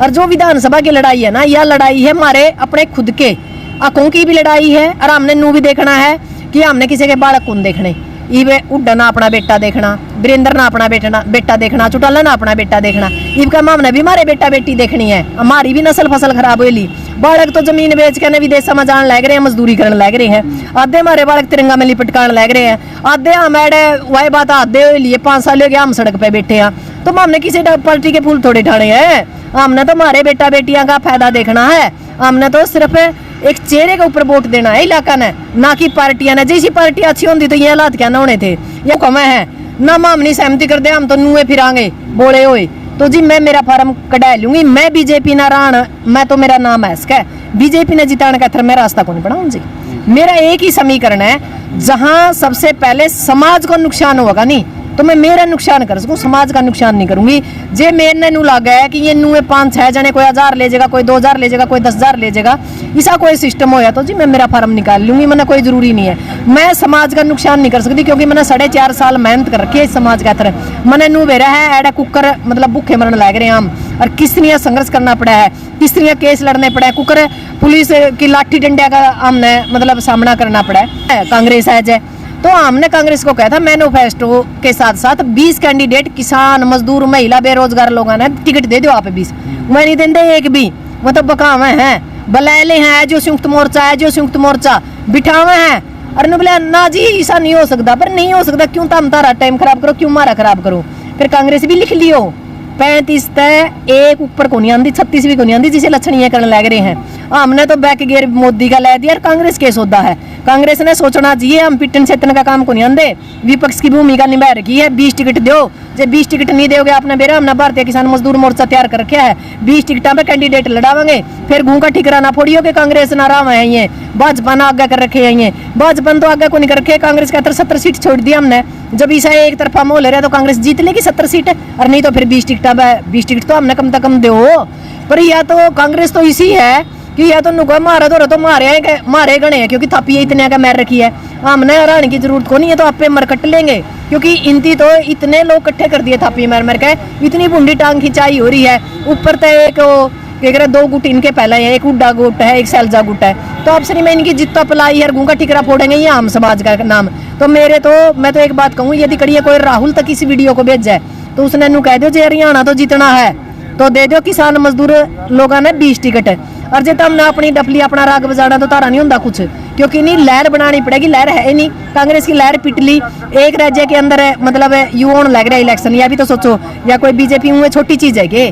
और जो विधानसभा की लड़ाई है ना, यह लड़ाई है हमारे अपने खुद के आंखों की भी लड़ाई है। और हमने नू भी देखना है कि हमने किसी के बालक कौन देखने, इवे उड्डा ना अपना बेटा देखना, वीरेंद्र ना अपना बेटा देखना, चौटाला ना अपना बेटा देखना। इब का हमने भी हमारे बेटा बेटी देखनी है। हमारी भी नस्ल फसल खराब हो ली। बालक तो जमीन बेच के विदेश में जान लग रहे हैं, मजदूरी करने लग रहे हैं। आधे हमारे बालक तिरंगा में लिपटकान लग रहे हैं। आधे हम वही बात आधे लिए 5 साल हो गया हम सड़क पे बैठे हैं। तो हमने किसी पार्टी के फूल थोड़े ठाने हैं। हमने तो हमारे बेटा बेटियां का फायदा देखना है। हमने तो सिर्फ एक चेहरे के ऊपर वोट देना है इलाका ने, ना कि पार्टियां ने। जैसी पार्टी अच्छी होती तो ये हालात क्या ना होने थे। ये कम है ना, हम नहीं सहमति करते, हम तो नुए फिरांगे बोले हुए। तो जी मैं मेरा फार्म कटा लूंगी। मैं बीजेपी ना राण, मैं तो मेरा नाम है इसका बीजेपी ने जिताने का थर मैं रास्ता को नहीं बढ़ाऊं जी। मेरा एक ही समीकरण है, जहां सबसे पहले समाज को नुकसान होगा नहीं तो मैं मेरा नुकसान कर सकूं, समाज का नुकसान नहीं करूंगी। जे मेरे नू लगा है कि ये नुए 5-6 जने, कोई 1000 ले जाएगा, कोई 2000 ले जाएगा, कोई 10,000 ले जाएगा, ऐसा कोई सिस्टम होया तो जी मैं मेरा फार्म निकाल लूंगी। मैंने कोई जरूरी नहीं है, मैं समाज का नुकसान नहीं कर सकती, क्योंकि मैंने 4.5 साल मेहनत कर रखी है इस समाज का तरह। मैंने नू बेरा है एडा कुकर मतलब भूखे मरण लग रहे हैं हम, और किस तरह संघर्ष करना पड़ा है, किस तरह केस लड़ने पड़ा है, कुकर पुलिस की लाठी डंडा का हमने मतलब सामना करना पड़ा है। कांग्रेस है जय, तो हमने कांग्रेस को कहा था मैनिफेस्टो के साथ साथ 20 कैंडिडेट किसान, मजदूर, महिला, बेरोजगार लोगों ने टिकट दे दो आप 20। मैं नहीं देंगे एक भी, वो तो बकावे हैं, बलैले हैं, जो संयुक्त मोर्चा है, जो संयुक्त मोर्चा बिठावे हैं। और बोले ना जी ऐसा नहीं हो सकता, पर नहीं हो सकता क्यों? तम तारा टाइम खराब करो, क्यों मारा खराब करो? फिर कांग्रेस भी लिख लियो 35 तय एक ऊपर को नहीं आती, 36 भी को नहीं आती, जिसे लक्षण ये करने लग रहे हैं। हमने तो बैक गियर मोदी का ले दिया, कांग्रेस के सौदा है। कांग्रेस ने सोचना चाहिए हम पिटन छेतन का काम को नहीं आंदे, विपक्ष की भूमिका निभा रखी है। 20 टिकट दो, जब 20 टिकट नहीं दोगे आपने बेरा, हमने भारतीय किसान मजदूर मोर्चा तैयार कर रखा है। 20 टिकटा पे कैंडिडेट लड़ावेंगे, फिर घूम का ठिकरा ना फोड़ियो के कांग्रेस ना राम है। ये भाजपा ना आगे कर रखे है, भाजपा तो आगे को नहीं कर रखे। कांग्रेस का 70 सीट छोड़ दिया हमने। जब ऐसा एक तरफा मोल रहा तो कांग्रेस जीत लेगी 70 सीट, और नहीं तो फिर 20 टिकटा 20 टिकट तो हमने कम से कम दो। पर या तो कांग्रेस तो इसी है कि या तो नुका मारे तो मारे गणे हैं, क्योंकि थापी इतने का मैर रखी है। हमने हराने की जरूरत को नहीं है, तो आप पे मर कट लेंगे, क्योंकि इनती तो इतने लोग इकट्ठे कर दिए थापी मर के, इतनी बुंडी टांग खिंचाई हो रही है। ऊपर तो एक क्या कह रहे 2 गुट इनके पहले है, एक उड्डा गुट है, एक सैलजा गुट है। तो अब सर में इनकी जितना पलाई है घूंगा ठिकरा फोड़ेंगे ये आम समाज का नाम। तो मैं तो एक बात कहूँ, यदि कड़िए कोई राहुल तक इस वीडियो को भेज जाए तो उसने नू कह दो जे हरियाणा तो जीतना है तो दे दो किसान मजदूर लोगों ने 20 टिकट। और जे हमने अपनी डफली अपना राग बजाना तो तारा नहीं होता कुछ, क्योंकि नहीं लहर बनानी पड़ेगी। लहर है नहीं, कांग्रेस की लहर पिटली एक राज्य के अंदर मतलब यू होने लग रहा है इलेक्शन। या भी तो सोचो, या कोई बीजेपी में छोटी चीज है कि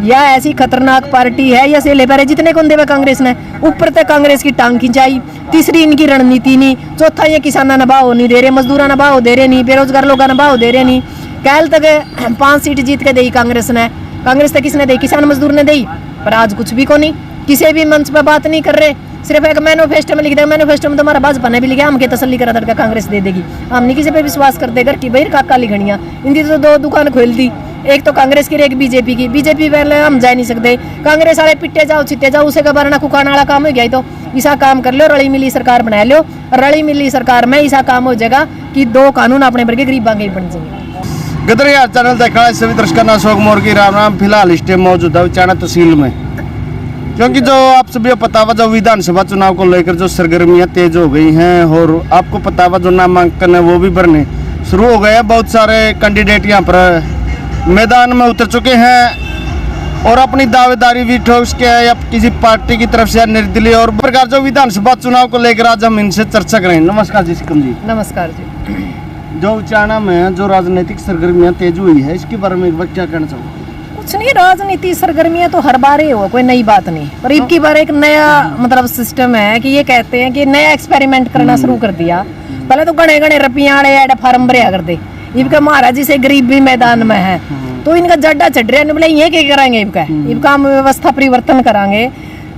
या ऐसी खतरनाक पार्टी है, या सेले पैरे जितने कौन देवे कांग्रेस ने। ऊपर तक कांग्रेस की टांग खिंचाई, तीसरी इनकी रणनीति नहीं, चौथा ये किसाना ने भाव नहीं दे रहे, मजदूरा ने भाव दे रहे नहीं, बेरोजगार लोगों ने भाव दे रहे नहीं। कैल तक 5 सीट जीत के दी कांग्रेस ने, कांग्रेस तक किसने दी? किसान मजदूर ने दी। पर आज कुछ भी को नहीं, किसी भी मंच पर बात नहीं कर रहे, सिर्फ एक मैनिफेस्टो में लिख दे। मैनिफेस्टो में तो हमारा भाजपा ने भी लिखा हम के तसल्ली करा दर कांग्रेस दे देगी। हम नहीं किसी पे विश्वास करते घर की भाई काका लिखनिया। इनकी तो 2 दुकान खोल दी, एक तो कांग्रेस की एक बीजेपी की। बीजेपी पहले हम जा नहीं सकते, कांग्रेस वाले पिट्टे जाओ छिट्टे जाओ, उसे कबारना कुकाना वाला काम हो गया। तो ऐसा काम कर लो, रली मिली सरकार बना लो, रली मिली सरकार में ऐसा काम हो जाएगा कि 2 कानून अपने वर्ग गरीबा के बन जाएंगे। गदर यार चैनल देखा सभी दर्शकों का अशोक मोर की राम राम। फिलहाल इस टाइम मौजूद है उचाना तहसील में, क्योंकि जो आप सभी को पता हुआ जो विधानसभा चुनाव को लेकर जो सरगर्मियां तेज हो गई हैं, और आपको पता हुआ जो नामांकन है वो भी भरने शुरू हो गए हैं। बहुत सारे कैंडिडेट यहाँ पर मैदान में उतर चुके हैं और अपनी दावेदारी भी ठोक के है, या किसी पार्टी की तरफ से निर्दलीय और प्रकार जो विधानसभा चुनाव को लेकर आज हम इनसे चर्चा करें। नमस्कार जी सिकम जी। नमस्कार जी। जो उचाना में जो राजनीतिक सरगर्मियां तेज हुई है, इसके बारे में एक बार क्या कहना चाहोगे? कुछ नहीं, राजनीति सरगर्मियां तो हर बार ही हो, कोई नई बात नहीं। पर इनकी बार एक नया मतलब सिस्टम है कि ये कहते हैं कि नया एक्सपेरिमेंट करना शुरू कर दिया। पहले तो गणे गणे रपियां फार्म भरिया कर दे। इनका महाराज से गरीब भी मैदान में है, तो इनका जड्डा चढ़ रहा है। बोले ये क्या कराएंगे, इनका हम व्यवस्था परिवर्तन कराएंगे।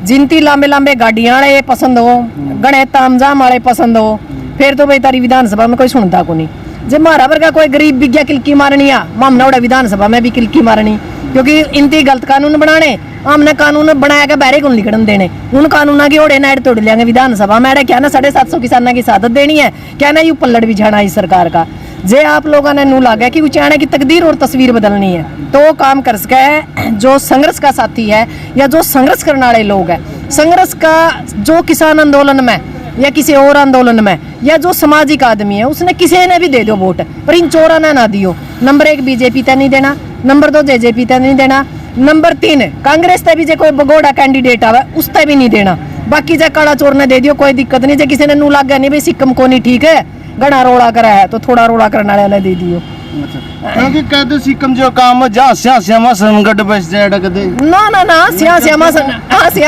जिनती लांबे लांबे गाड़ियां वाले पसंद हो, गणे तामझाम वाले पसंद हो, फिर तो भाई तारी विधानसभा में कोई सुनता को नहीं। जब मारा वर्गा कोई गरीब विज्ञा किलकी मारनी आ, मामना उड़ा विधानसभा में भी किलकी मारनी, क्योंकि इनती गलत कानून बनाने। हमने कानून बनाया के बाहर को लिखन देने, उन कानूना की ओढ़े नाइट तोड़ लेंगे विधानसभा में। क्या ना 750 किसानों की सादत देनी है, क्या ना यू पल्लड़ भी जाना इस सरकार का। जे आप लोगों ने नू लागा कि उचाना की तकदीर और तस्वीर बदलनी है तो वो काम कर सके है जो संघर्ष का साथी है या जो संघर्ष करने वाले लोग है। संघर्ष का जो किसान आंदोलन में या किसी और आंदोलन में या जो सामाजिक आदमी है उसने किसी ने भी दे दो वोट, पर इन चोरा ने ना दियो। नंबर 1 बीजेपी तय नहीं देना, नंबर 2 जेजेपी तय नहीं देना, नंबर 3 कांग्रेस तय भी जे कोई बगोड़ा कैंडिडेट आवे उस तय भी नहीं देना। बाकी जे काला चोर ने दे दियो कोई दिक्कत नहीं। जे किसी ने नू लाग गया नहीं भाई सिक्कम को नहीं ठीक है घना रोड़ा करा है तो थोड़ा रोड़ा करने वाले ने दे दियो। क्योंकि कहते सिक्कम जो काम है जहाँ श्यामा संगठ बस जाएगा कदे ना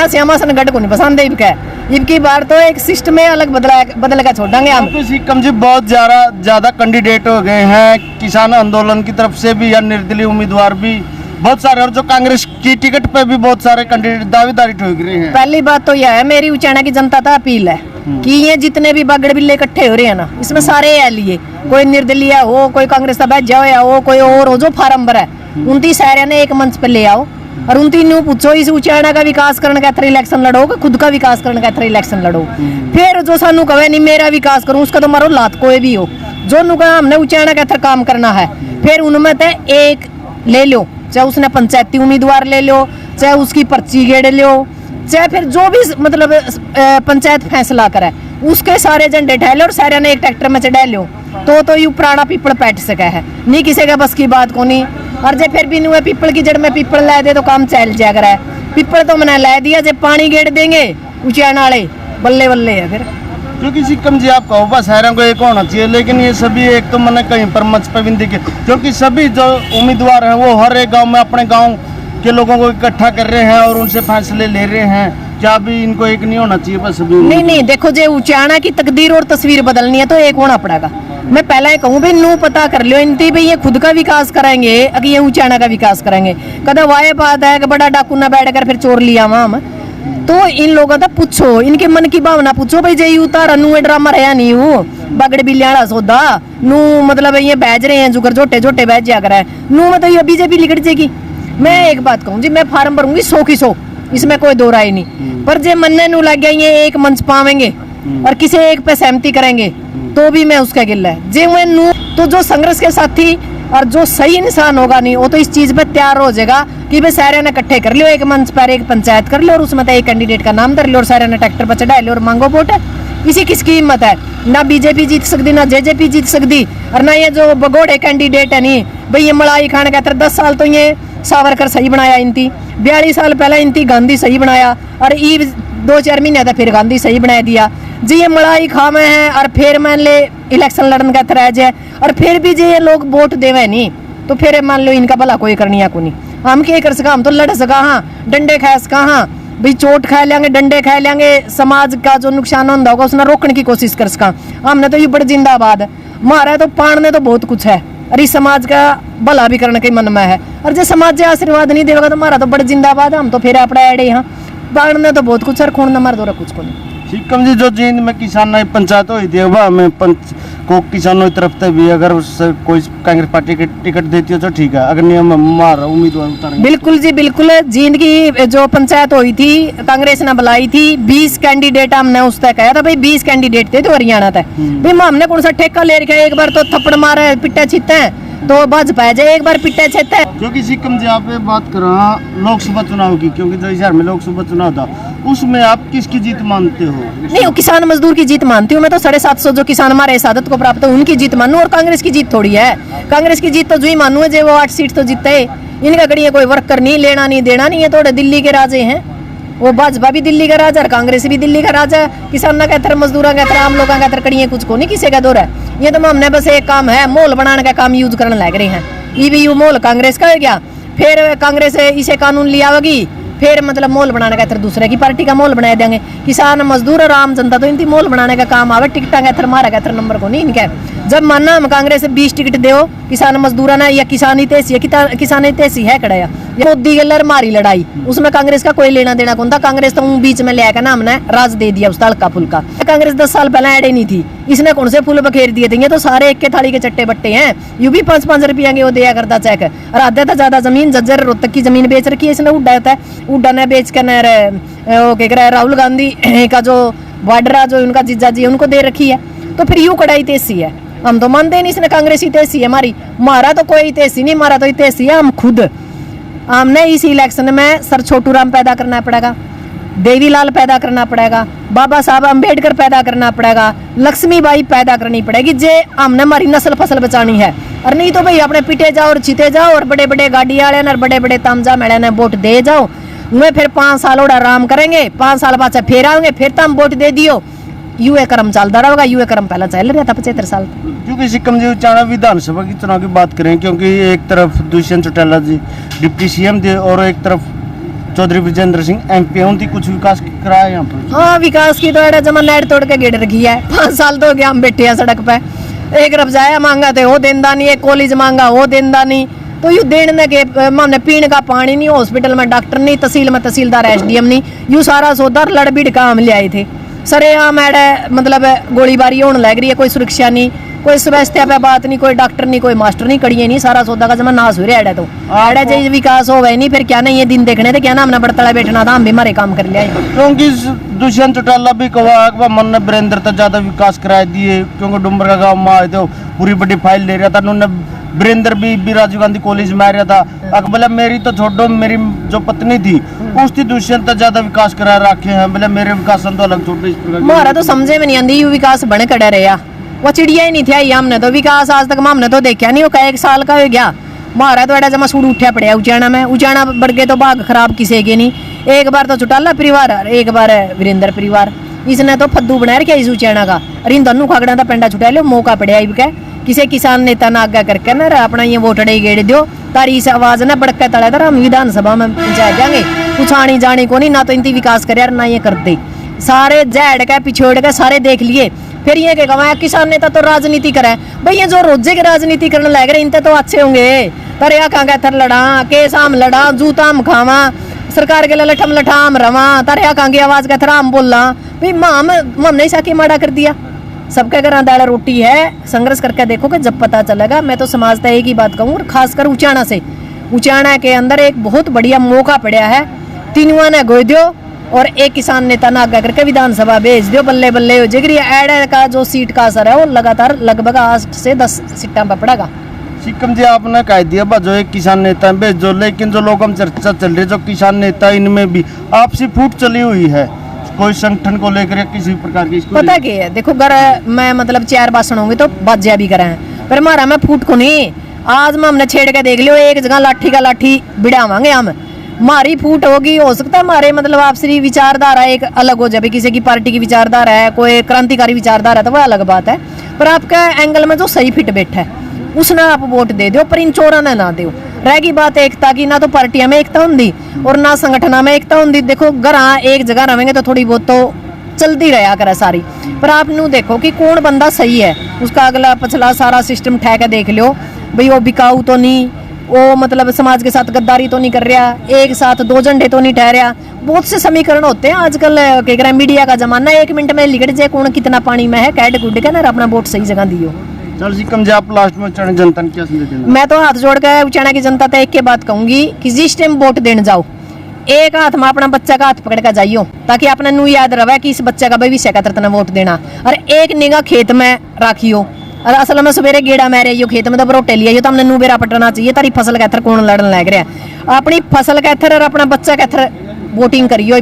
श्यामा सन गढ़ को नहीं पसंद है इनका। इनकी बार तो एक सिस्टम में अलग बदल का छोड़ेंगे हम। तो सिक्कम जी बहुत ज्यादा कैंडिडेट हो गए हैं किसान आंदोलन की तरफ से भी या निर्दलीय उम्मीदवार भी बहुत सारे, और जो कांग्रेस की टिकट पे भी बहुत सारे कैंडिडेट दावेदारी ठोक रहे हैं। पहली बात तो यह है मेरी उचाना की जनता का अपील है कि ये जितने भी बागड़ बिल्ले इकट्ठे हो रहे हैं ना इसमें सारे है लिए कोई निर्दलीय हो कोई कांग्रेस का बैठ जाओ या हो कोई और हो जो फार्म भरा है 29 शहर ने एक मंच पे ले आओ और 29 पूछो इस उचाना का विकास करने का इलेक्शन लड़ो खुद का विकास करने का इलेक्शन लड़ो। फिर जो सानू कहे नहीं मेरा विकास करूं उसका तो मारो लात कोई भी हो जो नु कहा हमने उचाना का काम करना है फिर उनमें से एक ले लो, चाहे उसने पंचायती उम्मीदवार ले लो चाहे उसकी पर्ची गेड़ लो चाहे फिर जो भी मतलब पंचायत फैसला करे उसके सारे झंडे ठहले और सारे ने एक ट्रैक्टर में चढ़ा लो तो यू पुराना पीपल बैठ सका है नहीं किसी का बस की बात को नहीं। और जे फिर भी नहीं पीपल की जड़ में पीपल ला दे तो काम चल जाया करे। पीपल तो मैंने ला दिया जब पानी गेड़ देंगे उचाना वाले बल्ले बल्ले है फिर। क्योंकि सिक्कम जी आप कहो बस शहरों को एक होना चाहिए लेकिन ये सभी एक तो मैंने कहीं पर मंच पर भी दिखे क्योंकि सभी जो उम्मीदवार हैं वो हर एक गांव में अपने गांव के लोगों को इकट्ठा कर रहे हैं और उनसे फैसले ले रहे हैं। क्या भी इनको एक नहीं होना चाहिए बस अभी? नहीं देखो जो उचाना की तकदीर और तस्वीर बदलनी है तो एक होना पड़ेगा। मैं पहले कहूँ भाई नू पता कर लियो इनती भाई ये खुद का विकास करेंगे अगर ये उचाना का विकास करेंगे कदा वाये बात है कि बड़ा डाकू ना बैठ कर फिर चोर लिया हम तो इन लोगों का पूछो इनके मन की भावना पूछो भाई जे उतारा नू ड्रामा रहा नहीं वो बगड़ बिलियाड़ा सौदा नू मतलब ये बैज रहे हैं जुगर झोटे झोटे बैज जा कर नू में तो ये बीजेपी लिकट जाएगी। मैं एक बात कहूँ जी मैं फार्म भरूंगी 100 की 100 इसमें कोई दो राय नहीं, पर जे मनने नू लग गया ये एक मंच पावेंगे और किसी एक पे सहमति करेंगे तो भी मैं उसका गिल्ला है जे मैं नू तो जो संघर्ष के साथी और जो सही इंसान होगा नहीं वो तो इस चीज पे तैयार हो जाएगा कि भाई सारे ने इकट्ठे कर लियो एक मंच पर एक पंचायत कर लियो और उसमें एक कैंडिडेट का नाम धर लियो और सारे ने ट्रैक्टर पर चढ़ा लियो और मांगो वोट। इसी किसकी हिम्मत है? ना बीजेपी जीत सकती ना जेजेपी जीत सकती और ना ये जो बगोड़े कैंडिडेट है नहीं भाई ये मलाई खान का 10 साल तो ये सावरकर सही बनाया इनती 42 साल पहले इनती गांधी सही बनाया और ई 2-4 महीने था फिर गांधी सही बना दिया जी ये मलाई खावे हैं और फिर मान ले इलेक्शन लड़न का तराज है और फिर भी जी ये लोग वोट देवे नहीं तो फिर मान लो इनका भला कोई करनी को नहीं। हम क्या कर सका हम तो लड़ सका हाँ डंडे खा सका हाँ भाई चोट खा लेंगे डंडे खा लेंगे समाज का जो नुकसान होता होगा उसने रोकने की कोशिश कर सका। हमने तो ये बड़ जिंदाबाद मारा तो पाड़ने तो बहुत कुछ है और इस समाज का भला भी करने के मन में है और जो समाज जो आशीर्वाद नहीं देगा तो हमारा तो बड़ा जिंदाबाद है हम तो फिर अपना एडे यहाँ बाढ़ने तो बहुत कुछ है खून न मार दो कुछ को नहीं। सिक्कम जी जो जींद में किसान नहीं पंचायत हुई थी वह में पंच को किसानों की तरफ से भी अगर उससे कोई कांग्रेस पार्टी की टिकट देती है तो ठीक है अगर नहीं मार उम्मीदवार उतारेंगे। बिल्कुल जी बिल्कुल जींद की जो पंचायत हुई थी कांग्रेस ने बुलाई थी 20 कैंडिडेट हमने उस तक कहा था भाई 20 कैंडिडेट थे तो हरियाणा तक भाई हमने कौन सा ठेका ले रखा है एक बार तो थप्पड़ मारे पिट्टा छीते तो बज पाए जाए एक बार पिट्टा छीते। क्योंकि सिक्कम जी आप बात कर रहा लोकसभा चुनाव की क्योंकि जो शहर में लोकसभा चुनाव था उसमें आप किसकी जीत मानते हो? नहीं वो किसान मजदूर की जीत मानती हूँ मैं तो 750 जो किसान हमारे सादत को प्राप्त है उनकी जीत मानू और कांग्रेस की जीत थोड़ी है। कांग्रेस की जीत तो जो ही मानू है जो वो 8 सीट तो जीतते है इनका कड़ी कोई वर्कर नहीं लेना नहीं देना नहीं है थोड़े दिल्ली के राजे हैं वो भाजपा भी दिल्ली का राजा और कांग्रेस भी दिल्ली का राजा किसान का थर मजदूर का थर आम लोगों का थर कड़ी कुछ को नहीं किसी का दौर है। ये तो हमने बस एक काम है मोल बनाने का काम यूज करने लग रहे हैं ईवीयू मोल कांग्रेस का हो गया फिर कांग्रेस इसे कानून लिया होगी फिर मतलब मोल बनाने का थर दूसरे की पार्टी का मोल बना देंगे। किसान मजदूर और आम जनता तो इनकी मोल बनाने का काम आवे टिकटा का थर मारा का थर नंबर को नहीं इनके जब मानना हम कांग्रेस 20 टिकट दो किसान मजदूर ना या किसानी तेसी है किसानी तेसी है कड़ा मोदी गलर मारी लड़ाई उसमें कांग्रेस का कोई लेना देना कौन था। कांग्रेस तो बीच में ले आकर ना हमने राज दे दिया उस हल्का फुल्का। कांग्रेस 10 साल पहले ऐडे नहीं थी इसने कौन से फूल बखेर दिए थे ये तो सारे एक के थाली के चट्टे बट्टे हैं यू भी 5-5 रुपया के वो दिया करता चेक और आधा था ज्यादा जमीन जज्जर रोहतक की जमीन बेच रखी है इसने उड्डा होता है उड्डा ने बेच कर राहुल गांधी का जो बॉर्डर जो उनका जीजा जी उनको दे रखी है तो फिर यू कड़ाई तेजी है हम तो मानते नहीं इसने कांग्रेसी तेसी है हमारा तो कोई तेसी नहीं, हमारा तो तेसी है हम खुद। हमने इस इलेक्शन में सर छोटू राम पैदा करना पड़ेगा, देवीलाल पैदा करना पड़ेगा, बाबा साहब अंबेडकर पैदा करना पड़ेगा, लक्ष्मीबाई पैदा करनी पड़ेगी, जे हमने हमारी नस्ल फसल बचानी है। और नहीं तो भाई अपने पिटे जाओ और छिते जाओ और बड़े बड़े गाड़ी वाले और बड़े बड़े तामजा मेड़े ने वोट दे जाओ, उन्हें फिर 5 साल और आराम करेंगे, 5 साल बाद फिर आएंगे, फिर तुम वोट दे दियो, यूए क्रम चलता रहेगा। यूए क्रम पहला चल रहा था 75 साल। क्योंकि सिक्किम जी उचाना विधानसभा की चुनाव की बात करें, क्योंकि एक तरफ दुष्यंत चौटाला जी डिप्टी सीएम थे और एक तरफ चौधरी विजेंद्र सिंह एमपी, उनकी कुछ विकास कराया यहाँ पर। हाँ विकास की तो एडा जमा नेट तोड़ के गेड़ रखी है। 5 साल तो हो गया हम बैठे हैं सड़क पे, एक रफजाया मांगा थे वो देंदा नहीं, एक कॉलेज मांगा वो देंदा नहीं, तो यू देने के मामने पीने का पानी नहीं, हॉस्पिटल में डॉक्टर नहीं, तहसील में तहसीलदार एसडीएम नहीं, यू सारा सौदा लड़बीड़ का हम ले आए थे। सरे आम एडे मतलब गोलीबारी होने लग रही है, कोई सुरक्षा नहीं, कोई स्वास्थ्य पे बात नहीं, कोई डॉक्टर नहीं, कोई मास्टर नहीं, कड़िए नहीं, सारा सौदा का जमा नाश हो रहा है। तो एडे जो विकास हो गए नहीं फिर क्या नहीं, ये दिन देखने थे क्या ना हमने बड़तला बैठना था, हम भी हमारे काम कर लिया। क्योंकि दुष्यंत चौटाला भी कहा मन ने वीरेंद्र तक ज्यादा विकास कराए दिए, क्योंकि डुम्बर का गाँव में आए थे पूरी बड़ी फाइल ले रहा था, उन्होंने वीरेंद्र भी राजीव गांधी कॉलेज में आ रहा था। बोले मेरी तो छोड़ो, मेरी जो पत्नी थी उसकी दुष्यंत ज्यादा विकास करा रखे हैं, बोले मेरे विकास तो अलग छोटे। इस प्रकार हमारा तो समझे में नहीं आती यू विकास बने कड़े रहे, वो चिड़िया ही नहीं थी आई, हमने तो विकास आज तक हमने तो देखा नहीं, वो कई 1 साल का हो गया हमारा तो एडा जमा सूट उठा पड़ा उचाना में, उचाना बढ़ गए तो भाग खराब किसी के नहीं। एक बार तो चौटाला परिवार और एक बार वीरेंद्र परिवार, इसने तो फद्दू बना रखा इस उचाना का। अरे इन दोनों खागड़ा का पेंडा छुटा लो, मौका पड़ा के किसी किसान नेता ना आगे करके ना अपना ये वोटड़े गेड़ दो, तारी इस आवाज ने बड़के तड़े तर हम विधानसभा में पहुंचा देंगे, कुछ आनी जानी को नहीं, ना तो इनकी विकास करे ना ये करते, सारे जैड के पिछोड़ के सारे देख लिए। फिर ये क्या किसान नेता तो राजनीति करे, भाई ये जो रोजे की राजनीति करने लग रहे इनते तो अच्छे होंगे, पर या कहाँ थर लड़ा केस हम लड़ा जूता हम खावा सरकार के लठम लठाम रवा, तर या कहाँ आवाज का थर हम बोला भाई हमने ऐसा की माड़ा कर दिया। सबके घर दाड़ा रोटी है, संघर्ष करके देखो कि जब पता चलेगा। मैं तो समाज तक एक ही बात कहूँ, खासकर उचाना से, उचाना के अंदर एक बहुत बढ़िया मौका पड़ा है, तीनों ने गोई दो और एक किसान नेता ना आगे करके विधानसभा भेज दो, बल्ले बल्ले हो जाएगी। एड का जो सीट का असर है वो लगातार लगभग 8 से 10 सीटा पर पड़ेगा। सिक्किम जी आपने कह दिया जो एक किसान नेता भेज दो, लेकिन जो लोग हम चर्चा चल रही है जो किसान नेता इनमें भी आपसी फूट चली हुई है, कोई संगठन को लेकर या किसी प्रकार की पता क्या है, देखो घर मैं मतलब 4 भाषण होंगे तो बाजिया भी करें, पर हमारा मैं फूट को नहीं, आज में हमने छेड़ के देख लियो, एक जगह लाठी का लाठी बिड़ावांगे हम, हमारी फूट होगी। हो सकता है हमारे मतलब आपसी विचारधारा एक अलग हो जाए, किसी की पार्टी की विचारधारा है, कोई क्रांतिकारी विचारधारा है तो वह अलग बात है, पर आपका एंगल में जो सही फिट बैठा है उसने आप वोट दे दो, पर इन चोरा ने ना दो। रहेगी बात एकता की, ना तो पार्टियां में एकता होंगी और ना संगठना में एकता होंगी। देखो घर एक जगह रहेंगे तो थोड़ी बहुत तो चलती रहा करे सारी, पर आप नू देखो कि कौन बंदा सही है, उसका अगला पिछला सारा सिस्टम ठहके देख लो भाई, वो बिकाऊ तो नहीं, वो मतलब समाज के साथ गद्दारी तो नहीं कर रहा, एक साथ 2 झंडे तो नहीं ठहरा। बहुत से समीकरण होते हैं आजकल, क्या करें मीडिया का जमाना, 1 मिनट में लिखट जाए कौन कितना पानी में है, कैट गुड के ना अपना वोट सही जगह दियो। चल सिक्किम जी आप लास्ट में उचाना जनता ने क्या संदेश देना? मैं तो हाथ जोड़ के उचाना की जनता तक एक के बात कहूंगी कि जिस टाइम वोट देने जाओ एक हाथ में अपना बच्चा का हाथ पकड़ कर जाइयो, ताकि अपने नू याद रहे कि इस बच्चे का भविष्य का तरतना वोट देना, और एक निगाह खेत में राखियो। और असल में सवेरे गेड़ा मारे यो खेत में तो रोटे लिया तो हमने नू बेरा पटना चाहिए, तारी फसल का थर कौन लड़न लग रहा है, अपनी फसल का थर और अपना बच्चा का थर वोटिंग करियो।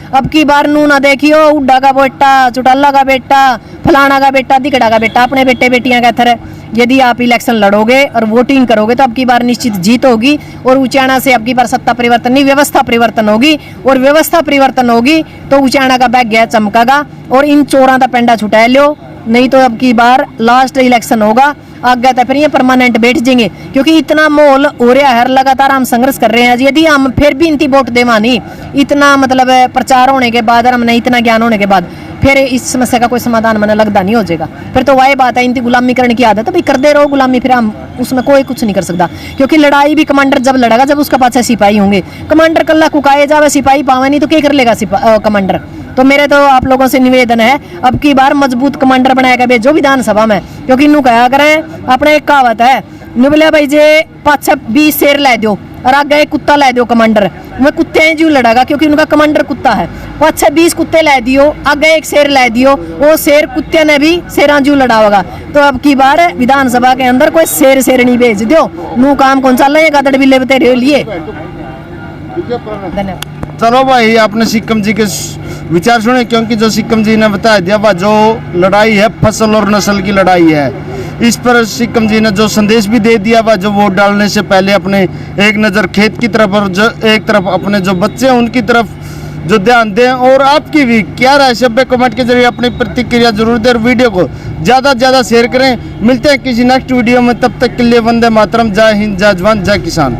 अब की बार नू ना देखियो उड्डा का बेटा, चौटाला का बेटा, फलाना का बेटा, दिकड़ा का बेटा, अपने बेटे बेटियां का थर। यदि आप इलेक्शन लड़ोगे और वोटिंग करोगे तो अब की बार निश्चित जीत होगी, और उचाना से अब की बार सत्ता परिवर्तन नहीं व्यवस्था परिवर्तन होगी, और व्यवस्था परिवर्तन होगी तो उचाना का बैग गया चमकागा, और इन चोरों का पेंडा छुटा लो, नहीं तो अब की बार लास्ट इलेक्शन होगा आगे तो फिर ये परमानेंट बैठ जाएंगे, क्योंकि इतना माहौल हो रहा है, लगातार हम संघर्ष कर रहे हैं। यदि हम फिर भी इनकी वोट देवा नहीं, इतना मतलब प्रचार होने के बाद और हमने इतना ज्ञान होने के बाद, फिर इस समस्या का कोई समाधान मैंने लगता नहीं हो जाएगा। फिर तो वही बात है, इनकी गुलामी करने की आदत है, भाई करते रहो गुलामी, फिर हम उसमें कोई कुछ नहीं कर सकता, क्योंकि लड़ाई भी कमांडर जब लड़ेगा जब उसका पास सिपाही होंगे। कमांडर कल्ला कुकाए जावे सिपाही पावे नहीं तो क्या कर लेगा कमांडर। तो मेरे तो आप लोगों से निवेदन है, अब की बार मजबूत कमांडर बनाएगा भेजो विधानसभा में, क्योंकि इनू कहा करें अपने एक कहावत है, नु बोले भाई जे 5-20 शेर ला दो और आगे एक कुत्ता ला दो कमांडर, मैं कुत्ते हैं जो लड़ेगा, क्योंकि उनका कमांडर कुत्ता है। वो अच्छा 20 कुत्ते ला दियो, आगे एक शेर ला दियो, वो शेर कुत्ते ने भी शेरा जू लड़ा होगा। तो अब की बार विधानसभा के अंदर कोई शेर शेरनी भेज दो, नू काम कौन चल रहे हैं गदड़ बिल्ले बतेरे लिए। धन्यवाद। चलो भाई, आपने सिक्कम जी के विचार सुने, क्योंकि जो सिक्कम जी ने बता दिया वह जो लड़ाई है फसल और नस्ल की लड़ाई है। इस पर सिक्कम जी ने जो संदेश भी दे दिया वह जो वोट डालने से पहले अपने एक नज़र खेत की तरफ और जो एक तरफ अपने जो बच्चे हैं उनकी तरफ जो ध्यान दें। और आपकी भी क्या राय, सभ्य कमेंट के जरिए अपनी प्रतिक्रिया जरूर दें और वीडियो को ज़्यादा से ज़्यादा शेयर करें। मिलते हैं किसी नेक्स्ट वीडियो में, तब तक के लिए वंदे मातरम, जय हिंद, जय जवान, जय किसान।